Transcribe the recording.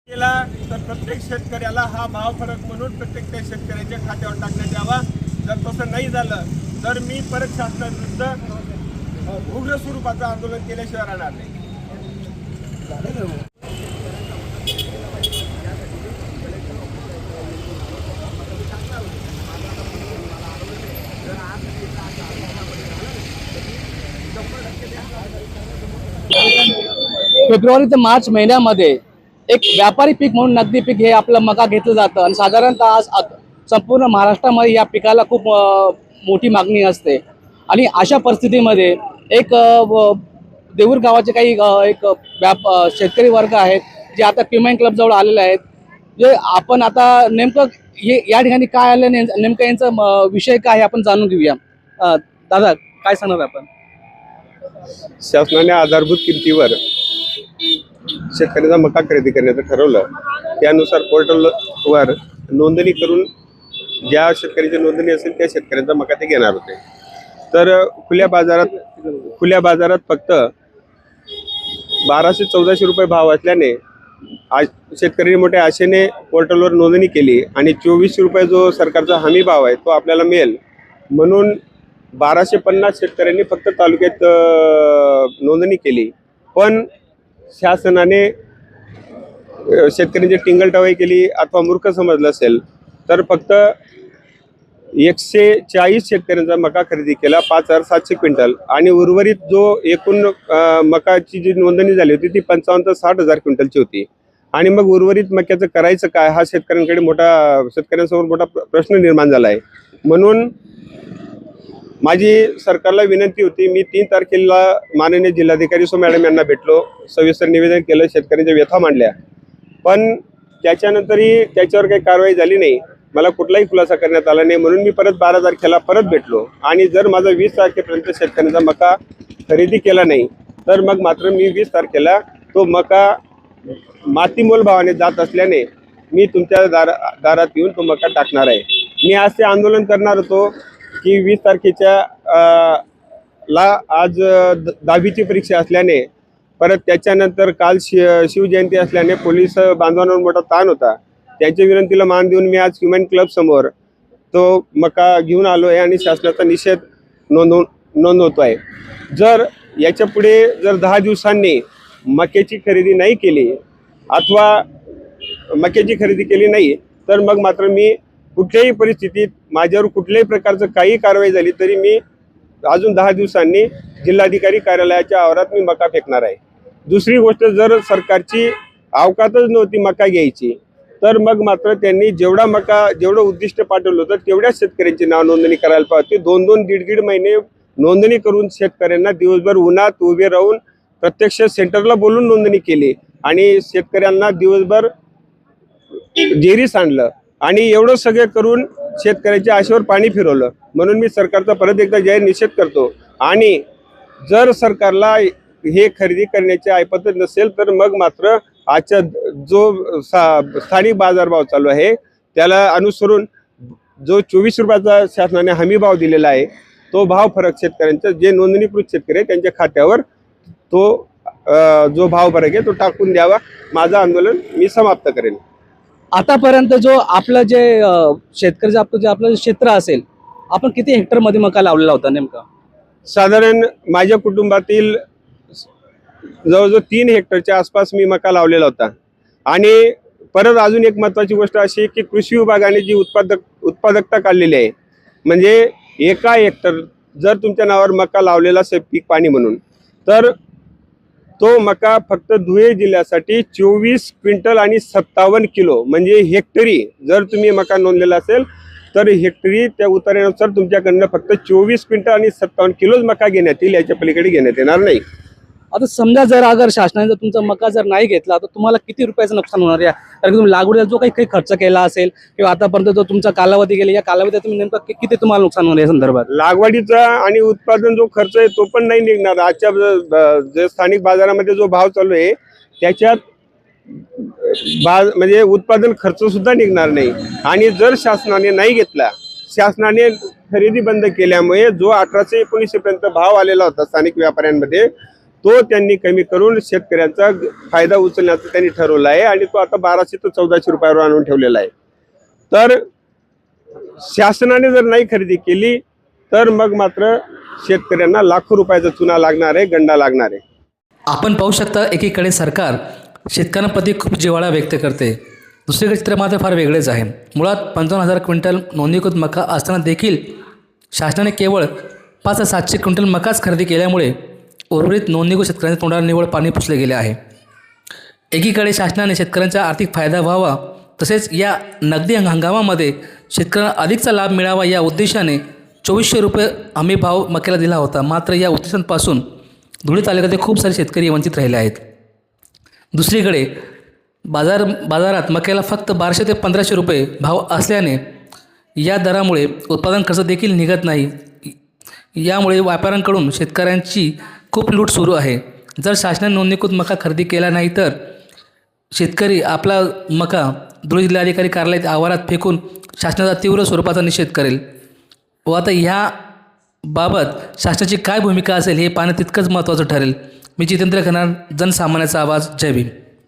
केला तर प्रत्येक शेतकऱ्याला हा भाव फरक म्हणून प्रत्येक त्या शेतकऱ्याच्या खात्यावर टाकण्यात यावा। जर तसं नाही झालं तर मी परत शासनाविरुद्ध उग्र स्वरूपाचं आंदोलन केल्याशिवाय राहणार नाही। फेब्रुवारी ते मार्च महिन्यामध्ये एक व्यापारी पीक म्हणून नगदी पीक हे आपलं मका घेतलं जातं आणि साधारणतः आज संपूर्ण महाराष्ट्रामध्ये या पिकाला खूप मोठी मागणी असते। आणि अशा परिस्थितीमध्ये एक देऊर गावाचे काही एक शेतकरी वर्ग आहेत जे आता पिमाइन क्लब जवळ आलेले आहेत। जे आपण आता नेमकं हे या ठिकाणी काय आलं नेमकं यांचा विषय काय आपण जाणून घेऊया। दादा काय सांगणार आपण? शासनाने आधारभूत किमतीवर शेतकऱ्याचा मका खरेदी करण्याचं ठरवलं। त्यानुसार पोर्टलवर नोंदणी करून ज्या शेतकऱ्याची नोंदणी असेल त्या शेतकऱ्यांचा मका ते घेणार होते। तर खुल्या बाजारात फक्त 1200-1400 रुपये भाव असल्याने आज शेतकरी मोठ्या आशेने पोर्टलवर नोंदणी केली आणि 2400 रुपये जो सरकारचा हमी भाव आहे तो आपल्याला मिळेल म्हणून 1250 शेतकऱ्यांनी फक्त तालुक्यात नोंदणी केली। पण शासनाने शेतकऱ्यांची टिंगलटवाई केली अथवा मूर्ख समजलं असेल तर फक्त 140 शेतकऱ्यांचा मका खरेदी केला, 5700 क्विंटल आणि उर्वरित जो एकूण मकाची जी नोंदणी झाली होती ती 55 ते 60 हजार क्विंटलची होती। आणि मग उर्वरित मक्याचं करायचं काय हा शेतकऱ्यांसमोर मोठा प्रश्न निर्माण झाला आहे। म्हणून माझी सरकारला विनंती होती, मी 3 तारखेला माननीय जिल्हाधिकारी सो मॅडम यांना भेटलो, सविस्तर निवेदन केलं, शेतकऱ्यांच्या व्यथा मांडल्या, पण त्याच्यानंतरही त्याच्यावर काही कारवाई झाली नाही, मला कुठलाही खुलासा करण्यात आला नाही। म्हणून मी परत 12 तारखेला परत भेटलो आणि जर माझा 20 तारखेपर्यंत शेतकऱ्यांचा मका खरेदी केला नाही तर मग मात्र मी 20 तारखेला तो मका मातीमोल भावाने जात असल्याने मी तुमच्या दारात येऊन तो मका टाकणार आहे। मी आज ते आंदोलन करणार होतो की 20 तारखेच्या आज 10वीची परीक्षा असल्याने परत त्याच्यानंतर काल शिवजयंती असल्याने पोलीस बांधवांवर मोठा ताण होता। त्यांच्या विनंतीला मान देऊन मी आज ह्युमन क्लब समोर तो मका घेऊन आलो आहे आणि शासनाचा निषेध नोंदवतो आहे। जर याच्या पुढे जर 10 दिवसांनी मक्याची खरेदी नाही केली अथवा मक्याची खरेदी केली नाही तर मग मात्र मी कुठल्याही परिस्थितीत माझ्यावर कुठल्याही प्रकारचं काही कारवाई झाली तरी मी अजून 10 दिवसांनी जिल्हाधिकारी कार्यालयाच्या आवारात मी मका फेकणार आहे। दुसरी गोष्ट, जर सरकारची अवकातच नव्हती मका घ्यायची तर मग मात्र त्यांनी जेवढं उद्दिष्ट पाठवलं होतं तेवढ्याच शेतकऱ्यांची नाव नोंदणी करायला पाहिजे। 2-2, दीड महिने नोंदणी करून शेतकऱ्यांना दिवसभर उन्हात उभे राहून प्रत्यक्ष सेंटरला बोलून नोंदणी केली आणि शेतकऱ्यांना दिवसभर जेरी सांडलं आणि एवढं सगळं करून शेतकऱ्याच्या आशेवर पाणी फिरवलं। म्हणून मी सरकारचा परत एकदा जाहीर निषेध करतो आणि जर सरकारला हे खरेदी करण्याची ऐपत नसेल तर मग मात्र आजच्या जो स्थानिक बाजारभाव चालू आहे त्याला अनुसरून जो 24 रुपयाचा शासनाने हमी भाव दिलेला आहे तो भाव फरक शेतकऱ्यांचा जे नोंदणीकृत शेतकरी आहे त्यांच्या खात्यावर तो जो भाव फरक आहे तो टाकून द्यावा। माझं आंदोलन मी समाप्त करेन। आतापर्यंत जो आपलं जे शेतकऱ्याचं आपलं जे क्षेत्र असेल, आपण किती हेक्टरमध्ये मका लावलेला होता नेमका? साधारण माझ्या कुटुंबातील जवळजवळ 3 हेक्टरच्या आसपास मी मका लावलेला होता। आणि परत अजून एक महत्त्वाची गोष्ट अशी की कृषी विभागाने जी उत्पादकता काढलेली आहे, म्हणजे 1 हेक्टर जर तुमच्या नावावर मका लावलेला असेल पीक पाणी म्हणून तर तो मका फक्त धुळे जिल्ह्यासाठी 24 क्विंटल आणि 57 किलो, म्हणजे हेक्टरी जर तुम्ही मका नोंदलेला असेल तर हेक्टरी त्या उतार्यानुसार तुमच्याकडनं फक्त 24 क्विंटल आणि 57 किलोच मका घेण्यात येईल, याच्या पलीकडे घेण्यात येणार नाही। आता समजा जर अगर शासनाने जर तुमचा मका जर नाही घेतला तर तुम्हाला किती रुपयाचं नुकसान होणार आहे? कारण तुम्ही लागवडीला जो काही खर्च केला असेल किंवा आतापर्यंत जो तुमचा कालावधी गेला या कालावधीत तुम्ही नेमका किती तुम्हाला नुकसान होणार या संदर्भात? लागवडीचा आणि उत्पादन जो खर्च आहे तो पण नाही निघणार। आजच्या जे स्थानिक बाजारामध्ये जो भाव चालू आहे त्याच्यात म्हणजे उत्पादन खर्च सुद्धा निघणार नाही। आणि जर शासनाने नाही घेतला, शासनाने खरेदी बंद केल्यामुळे जो 1800-1900 पर्यंत भाव आलेला होता स्थानिक व्यापाऱ्यांमध्ये तो त्यांनी कमी करून शेतकऱ्यांचा फायदा उचलण्याचं त्यांनी ठरवलं आहे आणि तो आता 1200 ते 1400 रुपयावर आणून ठेवलेला आहे. तर शासनाने जर नाही खरेदी केली तर मग मात्र शेतकऱ्यांना लाखो रुपयाचा चुना लागणार आहे, गंडा लागणार आहे. आपण पाहू शकता एकीकडे सरकार शेतकऱ्यांप्रती खूप जिव्हाळा व्यक्त करते, दुसरीकडे चित्र मात्र फार वेगळेच आहे. मुळात 55,000 क्विंटल नोंदणीकृत मका असताना देखील शासनाने केवळ 5,700 क्विंटल मकाच खरेदी केल्यामुळे उर्वरित नोंदणीकृत शेतकऱ्यांच्या तोंडाला निव्वळ पाणी पुसले गेले आहे. एकीकडे शासनाने शेतकऱ्यांचा आर्थिक फायदा व्हावा तसेच या नगदी हंगामामध्ये शेतकऱ्यांना अधिकचा लाभ मिळावा या उद्देशाने 2400 रुपये हमी भाव मक्याला दिला होता. मात्र या उद्देशांपासून धुळे तालुक्यातील खूप सारे शेतकरी वंचित राहिले आहेत. दुसरीकडे बाजारात मक्याला फक्त 1200 ते 1500 रुपये भाव असल्याने या दरामुळे उत्पादन खर्च देखील निघत नाही. यामुळे व्यापाऱ्यांकडून शेतकऱ्यांची खूप लूट सुरू आहे. जर शासनाने नोंदणीकृत मका खरेदी केला नाही तर शेतकरी आपला मका धुळे जिल्हाधिकारी कार्यालयात आवारात फेकून शासनाचा तीव्र स्वरूपाचा निषेध करेल. व आता ह्याबाबत शासनाची काय भूमिका असेल हे पाहणं तितकंच महत्त्वाचं ठरेल. मी जितेंद्र खनार, जनसामान्याचा आवाज, जय भीम.